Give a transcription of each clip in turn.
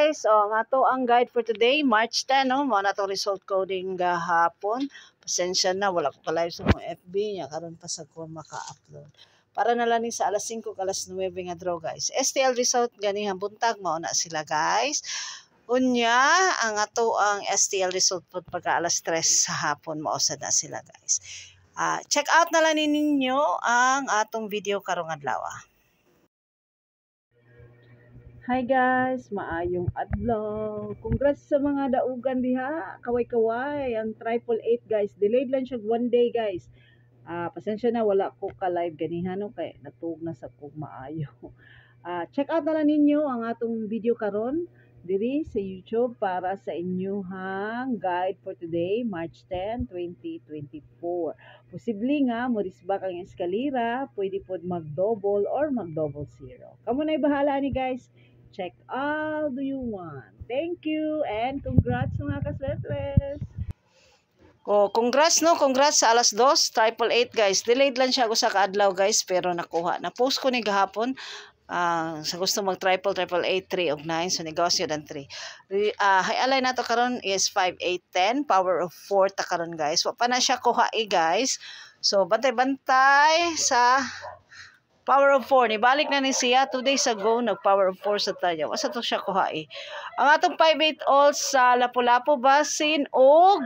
guys, ang ato ang guide for today, March 10, no? Mao na to result coding gahapon. Pasensya na, wala ko ka-live sa mga FB niya, karon pa sa ko maka-upload. Para na lang ni sa alas 5 alas 9 nga draw, guys. STL result ganihang buntag mao na sila, guys. Unya, ang ato ang STL result po pagka alas 3 sa hapon mao sad na sila, guys. Check out na lang ninyo ang atong video karong adlaw. Hi guys, maayong adlaw. Congrats sa mga daugan diha. Kaway-kaway ang 888 guys. Delayed lang siya 1 day guys. Pasensya na wala ko ka-live ganihan no kay natug na sa kog maayo. Check out na lang ninyo ang atong video karon diri sa YouTube para sa inyuhang guide for today, March 10, 2024. Posible nga morisbak ang eskalera, pwede pod mag-double or mag-double zero. Kamo na'y bahala ni guys. Check all do you want. Thank you and congrats mga kaswetres. Congrats no, congrats sa alas 2, 888 guys. Delayed lang siya ako sa kaadlaw guys pero nakuha. Na-post ko ni gahapon. Sa gusto mag 888 3 og 9 so negosyo dan 3. Highlight nato karon is 5810 power of 4 ta karon guys. Wa pa na siya kuha guys. So bantay-bantay sa power of 4. Nibalik na ni siya 2 days ago nag power of 4 sa tayo. Asa to siya kuha Ang atong 58 all sa Lapu-Lapu basin og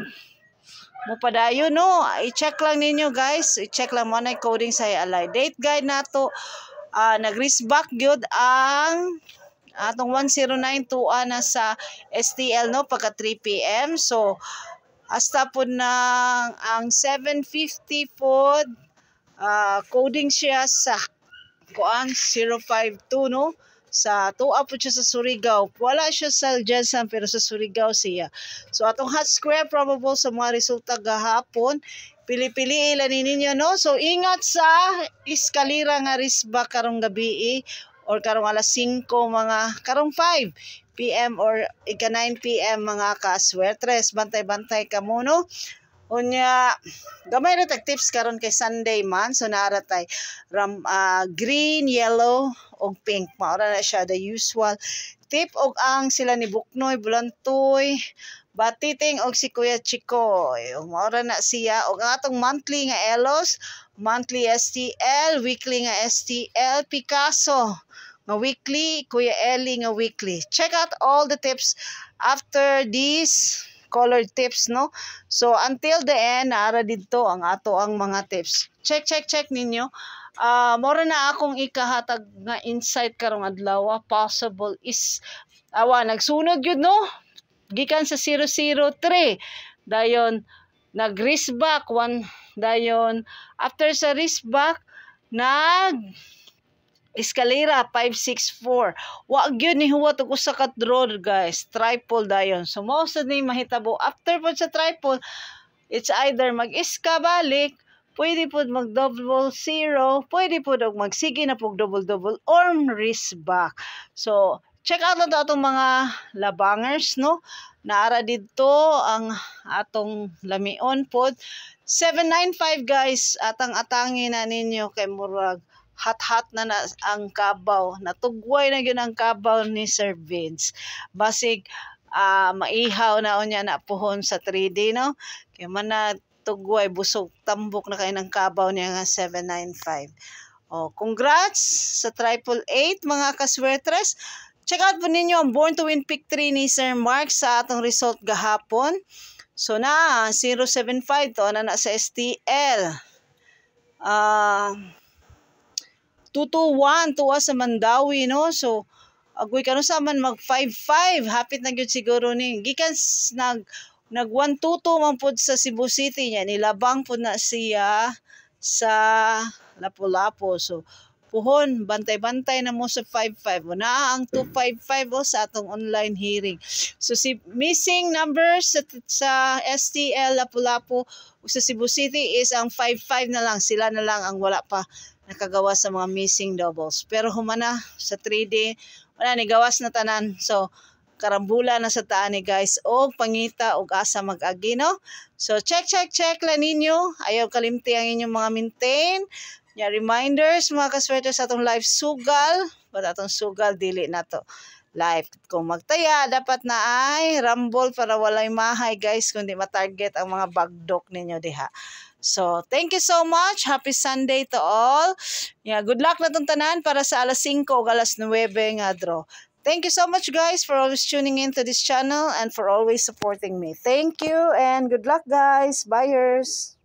mupadayon no. I-check lang ninyo guys. I-check lang mo na coding sa alay. Date guide nato. Nag-riskback gyud ang atong 1092 na sa STL no pagka 3 PM. So hasta po na ang 750 pod coding siya sa kuang 052 no sa tuwa po siya sa Surigao. Wala siya sa Jensen pero sa Surigao siya. So atong hot square probable sa mga resulta gahapon. Pili-pili ilan ninyo no. So ingat sa eskalera nga risbak karong gabi or karong alas 5 mga karong 5 PM or ika 9 PM mga kaswertres. Bantay-bantay ka mo no. Unya gamay ra tag tips karon kay Sunday man so naara tay green, yellow og pink. Maura na siya the usual tip og ang sila ni Buknoy, Bulantoy, Batiting og si Kuya Chico. Maura na siya og atong monthly nga Elos, monthly STL, weekly nga STL, Picasso nga weekly, Kuya Eli nga weekly. Check out all the tips after these colored tips no. So until the end naara didto ang ato ang mga tips. Check ninyo. Mora na akong ikahatag nga insight karong adlaw. Possible is nagsunod yun no. Gikan sa 003 dayon nag-riskback 1 dayon after sa riskback nag eskalera 564. Wa gyud ni huwat og usa ka draw guys. Triple dayon. So mao sad ni mahitabo after pod sa triple it's either mag-iska balik, pwede pod mag double zero, pwede pod og magsige na pog double or riskback. So check out lang atong mga labangers no. Naara didto ang atong lamion pod 795 guys. Atang-atangi na ninyo kay murag hot na ang kabaw. Natugway na gyud ang kabaw ni Sir Vince. Basig maihaw na unya na puhon sa 3D no. Kay man na tugway busog tambok na kay ng kabaw niya nga 795. Congrats sa 888 mga kaswertres. Check out po ninyo ang Born to Win Pick 3 ni Sir Mark sa atong result gahapon. So na 075 to na sa STL. 221 tuwa sa Mandawi no. So agoy karon sa man mag 55 hapit na gyud siguro ni gikan nag 122 man pud sa Cebu City niya nilabang pud na siya sa Lapu-Lapu. So puhon bantay-bantay na mo sa 55 na ang 255 sa atong online hearing. So si missing numbers sa STL Lapu-Lapu sa Cebu City is ang 55 na lang. Sila na lang ang wala pa nakagawa sa mga missing doubles. Pero humana sa 3D wala ni gawas na tanan. So karambula na sa taan ni guys og pangita og asa mag-agi no. So check lang ninyo. Ayaw kalimti ang inyong mga maintain. Reminders mga kaswerte sa atong live sugal. But atong sugal dili na to. life. Kung magtaya, dapat na ay rumble para walay mahay guys, kundi matarget ang mga bagdok ninyo diha. So, thank you so much. Happy Sunday to all. Yeah, good luck na tong tanan para sa alas 5 o alas 9 nga draw. Thank you so much guys for always tuning in to this channel and for always supporting me. Thank you and good luck guys. Buyers.